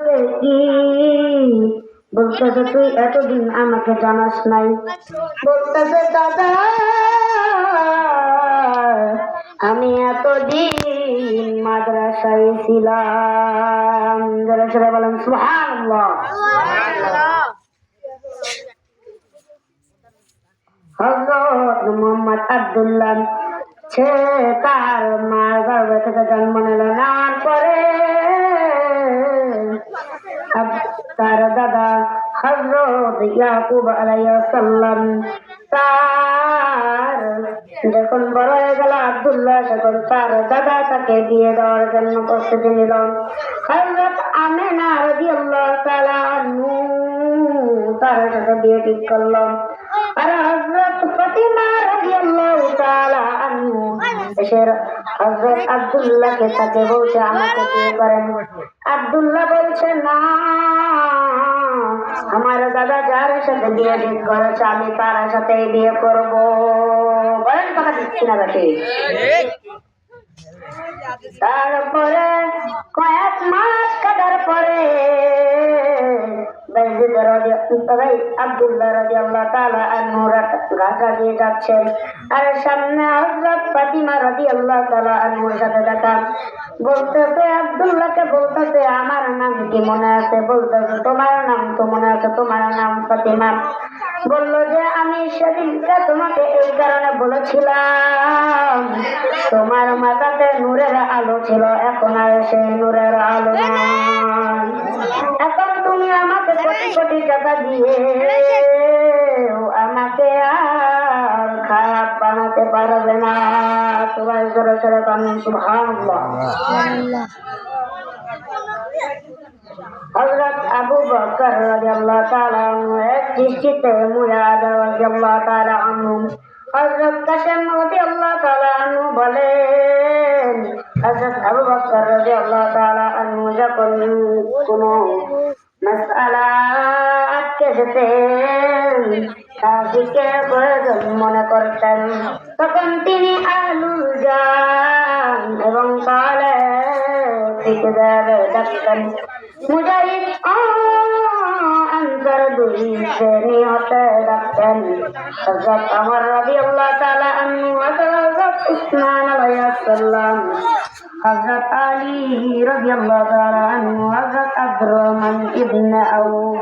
কি বলতেছে, তুই এতদিন আমাকে জানাস নাই। বলতেছে, দাদা আমি এতদিন মাদ্রাসায় ছিলাম। যারা সবাই বলেন সুবহানাল্লাহ। হযরত মুহাম্মদ আব্দুল্লাহ সে তার মার গর্ভে থেকে জন্ম নিল। নেওয়ার পরে তার দাদা হযরত ইয়াকুব আলাইহিস সালাম তার যখন বড় হয়ে গেল আব্দুল্লাহ, তখন তার দাদা তাকে বিয়ে দেওয়ার জন্য প্রস্তুতি নিল। হযরত আমিনা রাদিয়াল্লাহু তাআলা আনহু তার সাথে বিয়ে ঠিক করল। আর হযরত ফাতিমা রাদিয়াল্লাহু তাআলা আনহু এসে হযরত আব্দুল্লাহকে তাকে বলছে আমাকে বিয়ে করেন। আব্দুল্লাহ বলছে না, আমার দাদা যার সাথে বিয়ে ঠিক করেছে আমি তার সাথে বিয়ে করব। বলেন কথা দিচ্ছি না বেশি। তারপরে কয়েক মাস কাটার পরে আব্দুল্লাহ রাদিয়াল্লাহু তাআলা আনহু ঢাকা দিয়ে যাচ্ছেন, আর সামনে হযরত ফাতিমা রাদিয়াল্লাহু তাআলা আনহুর সাথে দেখা। বলতেছে আব্দুল্লাহকে, বলতেছে আমার নাম কি মনে আছে? বলতেছে তোমার নাম তো মনে আছে, তোমার নাম ফাতিমা। বললো যে আমি সেদিনকে তোমাকে এই কারণে বলেছিলাম তোমার মাথাতে নূরের আলো ছিল, এখন আর সেই নূরের আলো নাই। এখন তুমি আমাকে কোটি কোটি টাকা দিয়ে আমাকে আর খারাপ বানাতে পারবে না। সবাই জোরে জোরে বলেন সুবহানাল্লাহ। হযরত আবু বকর রাদিয়াল্লাহু তাআলা আনহু এক দৃষ্টিতে মুয়াদ রাদিয়াল্লাহু তাআলা আনহু হযরত কাসেম রাদিয়াল্লাহু তাআলা আনহু বলেন, হযরত আবু বকর রাদিয়াল্লাহু তাআলা আনহু যখন কোনো মাসআলা আটকে যেতেন, তাকে প্রয়োজন মনে করতেন, তখন তিনি আহলুল জান এবং কালে ফিকদার ডাকতেন। মুজাহিদ আনসার দুই শ্রেণী হতে রাখতেন। হযরত ওমর রাদিয়াল্লাহু তাআলা আনহু, হযরত উসমান আলাইহিস সালাম, হযরত আলী রাদিয়াল্লাহু তাআলা আনহু, হযরত আব্দুর রহমান ইবনে আউফ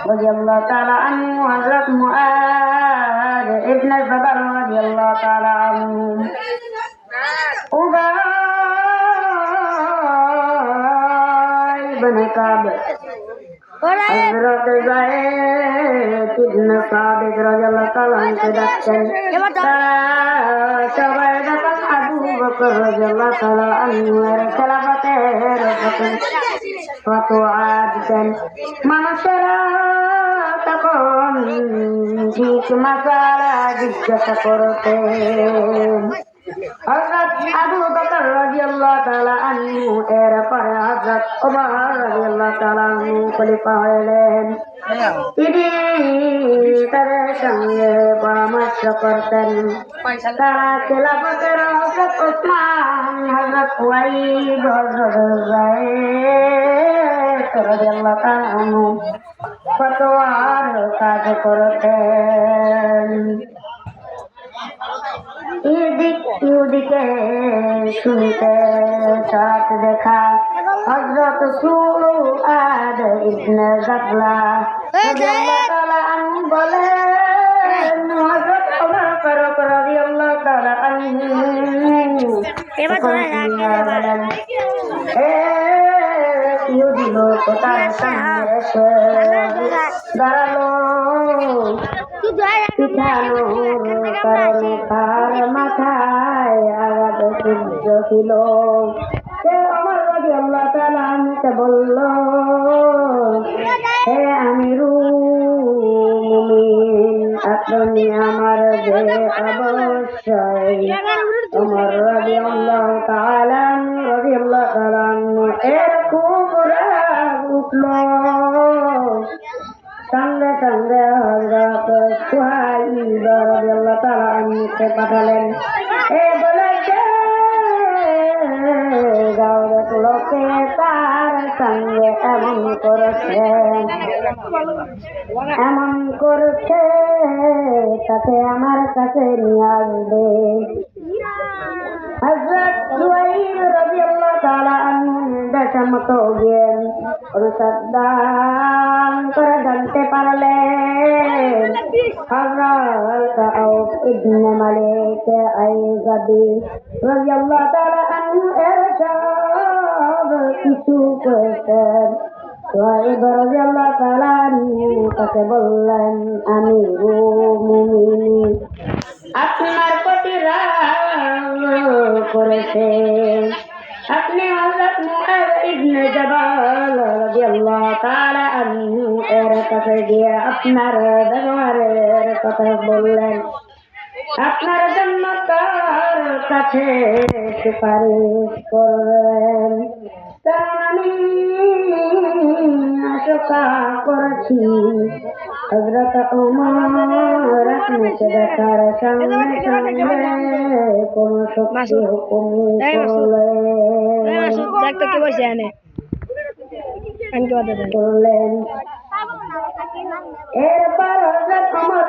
রাদিয়াল্লাহু তাআলা আনহু, হযরত মুআদ ইবনে জাবাল রাদিয়াল্লাহু তাআলা আনহু, উবাই ইবনে কাব, হযরত যায়েদ ইবনে সাবিত রাদিয়াল্লাহু তাআলা আনহু ডাকছেন। সবাই যখন আবু বকর রাদিয়াল্লাহু তাআলা আনহু এর খেলাফতের ফতোয়া দিতেন, মানুষেরা তখন ঠিক মাসালা জিজ্ঞাসা করতেন। হযরত আবু বকর রাদিয়াল্লাহু তাআলা আনহু এর পরে হযরত ওমর রাদিয়াল্লাহু তাআলা আনহু খলিফা হলেন। তিনি তাদের সঙ্গে পরামর্শ করতেন। তারা খেলাফতের হযরত ওসমান, হযরত ওয়াইদ, হযরত যায়েদ রাদিয়াল্লাহু তাআলা আনহু ফতোয়ার কাজ করতেন। ইহুদিকে শুনতে সাথ দেখা হযরত সুআদ ইবনে জাবলা রাদিয়াল্লাহু তাআলা আনহু বলেন, হযরত ওমর ফারুক রাদিয়াল্লাহু তাআলা আনহু বলেন, ইহুদি লোক তার সামনে এসে দাঁড়ালো। পিঠানোর কারণে তার মাথায় আঘাত সূর্য ছিল। সে ওমর রাদিয়াল্লাহু তাআলা আনহুকে বলল, হে আমিরুল মুমিনিন, আপনি আমার যে অবশ্যই। ওমর রাদিয়াল্লাহু তাআলা আনহু এর খুব রাগ উঠল। সঙ্গে সঙ্গে হযরত সুহাইব রাদিয়াল্লাহু তাআলা আনহুকে পাঠালেন। বলেছে গাঁয়ের লোকে তার সঙ্গে এমন করেছে তাকে আমার কাছে নিয়ে আসবে। হযরত সুহাইব রাদিয়াল্লাহু তাআলা আনহু নির্দেশমত গিয়ে অনুসন্ধান করে জানতে পারলেন হযরত আউফ ইবনে মালিক আইজাবি রাদিয়াল্লাহু তাআলা আনহু এর সব কিছু করেছেন। সুহাইব রাদিয়াল্লাহু তাআলা আনহু তাকে বললেন, আমিরুল মুমিনিন, আপনার প্রতি রাগ করেছে। আপনি হযরত মুআয ইবনে জাবাল রাদিয়াল্লাহু তাআলা আনহু এর কাছে গিয়ে আপনার ব্যবহারের কথা বললেন, আপনার জন্য তার কাছে সুপারিশ করলেন। কারণ আমি আশঙ্কা করছি হযরত ওমর আপনাকে দেখার সঙ্গে সঙ্গে কোন শক্তি হুকুম করলেন। এরপর হযরত ওমর